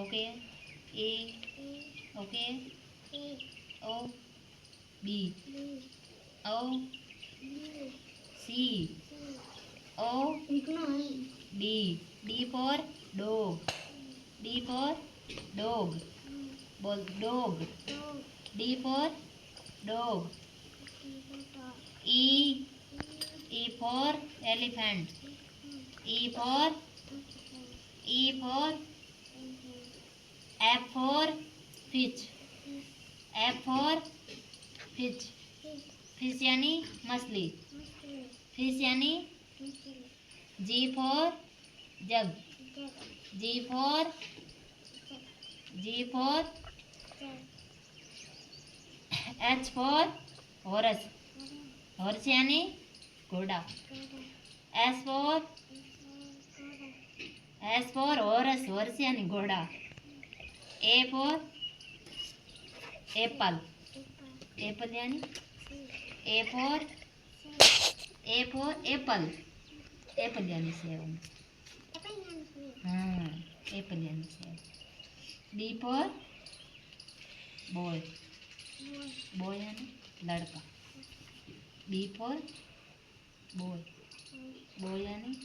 Okay A okay oh B oh C oh D D for dog D for dog बोल dog D for dog E E for elephant. E for F for fish. F for fish. Fish यानी मछली. Fish यानी G for jug. G for H for horse. Horse यानी घोड़ा. S for horse. Horse यानी घोड़ा. A for apple. Apple यानी A for apple. Apple यानी सेब. हाँ apple यानी सेब. B for boy. Boy यानी लड़का. B for boy. boy यानी